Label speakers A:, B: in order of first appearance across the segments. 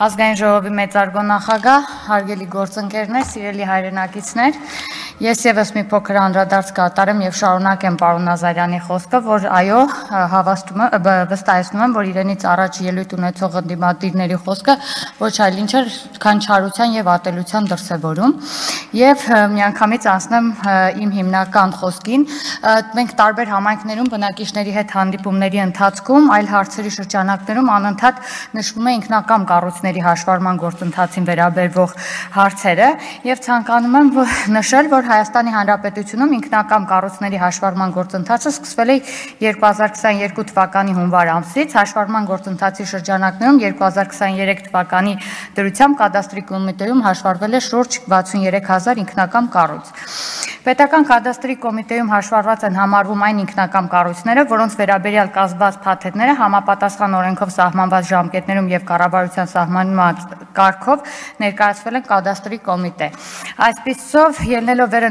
A: Ազգային ժողովի մեծարգո նախագահ, հարգելի գործընկերներ, սիրելի հայրենակիցներ, ես եւս մի փոքր անդրադարձ կատարեմ եւ շարունակեմ պարոն Նազարյանի խոսքը, որ այո, վստահեցնում եմ, որ իրենից առաջ ելույթ ունեցող ընդդիմադիրների խոսքը ոչ այլ ինչ էր, քան չարության եւ ատելության դրսեւորում, եւ միանգամից անցնեմ իմ հիմնական խոսքին, մենք տարբեր համայնքներում բնակիչների հետ հանդիպումների ընթացքում, այլ հարցերի շրջանակներում անընդհատ նշվում է ինքնակամ կառույցների հաշվառման գործընթացին վերաբերվող հարցերը եւ ցանկանում եմ նշել, որ Հայաստանի Հանրապետությունում ինքնակամ կառույցների հաշվառման գործընթացը սկսվել է 2022 թվականի հունվար ամսից, հաշվառման գործընթացի շրջանակներում 2023 թվականի դրությամբ կադաստրի կոմիտեում հաշվառվել է շուրջ 63000 ինքնակամ կառույց։ Պետական կադաստրի կոմիտեում հաշվառված են համարվում այն ինքնակամ կառույցները, որոնց վերաբերյալ կազմված փաթեթները համապատասխան օրենքով սահմանված ժամկետներում եւ կառավարության սահմանման կարգով ներկայացվել են կադաստրի կոմիտե։ Այսպիսով, ելնելով վերը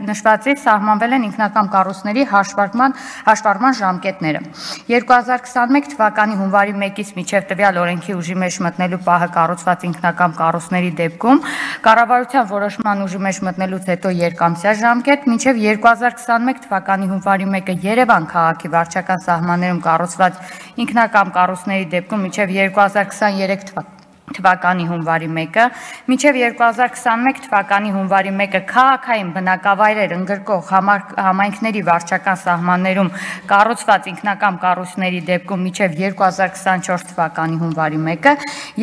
A: նշվածից սահմանվել են ինքնակամ կառույցների հաշվառման ժամկետները։ 2021 թվականի հունվարի 1-ից մինչև տվյալ օրենքի ուժի մեջ մտնելու պահը կառուցված ինքնակամ կառույցների դեպքում կառավարության որոշման ուժի մեջ մտնելուց հետո երկամսյա ժամկետ, մինչև 2021 թվականի հունվարի 1-ը Երևան քաղաքի վարչական սահմաններում կառուցված ինքնակամ կառույցների դեպքում մինչև 2023 թվականի հունվարի 1-ը, մինչև 2021 թվականի հունվարի 1-ը քաղաքային բնակավայրեր ընդգրկող համայնքների վարչական սահմաններում կառուցված ինքնակամ կառույցների դեպքում մինչև 2024 թվականի հունվարի 1-ը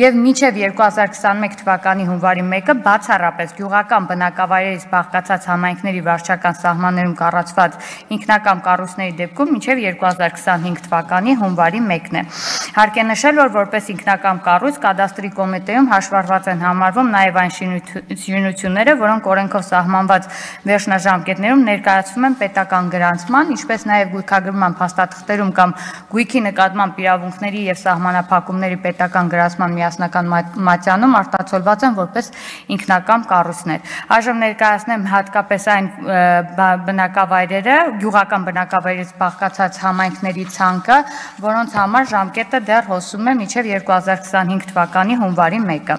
A: եւ մինչև 2021 թվականի հունվարի 1-ը բացառապես գյուղական բնակավայրերից բաղկացած համայնքների վարչական սահմաններում կառուցված ինքնակամ կառույցների դեպքում մինչև 2025 թվականի հունվարի 1-ն է։ Հարկ է նշել, որ որպես ինքնակամ կառույց կադաստրի կոմիտեում հաշվառված են համարվում նաև այն շինությունները, որոնք օրենքով սահմանված վերջնաժամկետներում ներկայացվում են պետական գրանցման, ինչպես նաև գույքագրման փաստաթղթերում կամ գույքի նկատմամբ իրավունքների եւ սահմանափակումների պետական գրանցման միասնական մատյանում արտացոլված են որպես ինքնակամ կառույցներ։ Այժմ ներկայացնեմ հատկապես այն բնակավայրերը, գյուղական բնակավայրից բաղկացած համայնքների ցանկը, որոնց համար ժամկետը դեռ հոսում է մինչև 2025 թվականի հունվարի 1-ը։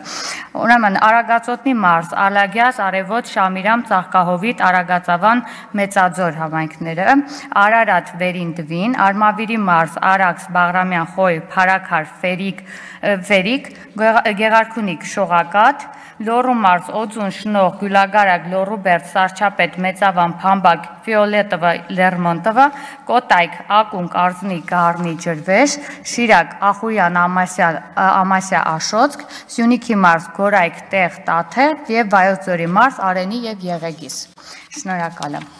A: Ուրեմն Արագածոտնի մարզ, Ալագյազ, Արևոտ, Շամիրամ, Ծաղկահովիտ, Արագածավան, Մեծաձոր համայնքները, Արարատ, Վերին, Դվին, Արմավիրի մարզ, Արաքս, Բաղրամյան, Խոյ, Փարաքար, Ֆերիկ, Գեղարքունիք, Շողակաթ, Լոռու մարզ, Օձուն, Շնող, Գյուլագարակ, Լոռուբերդ, Սարչապետ, Մեծավան, Փամբակ, Ֆիոլետովա, Լերմոնտովա, Կոտայք, Ակունք, Արզնի, Գառնի, Ջրվեժ, Շիրակ, Ախուրյան, Ամասիա, Աշոցք, Սյունիքի մարզ, Գորայք, Տեղ, Տաթև եւ Վայոց ձորի մարզ, Արենի եւ Եղեգիս։ Շնորհակալ եմ։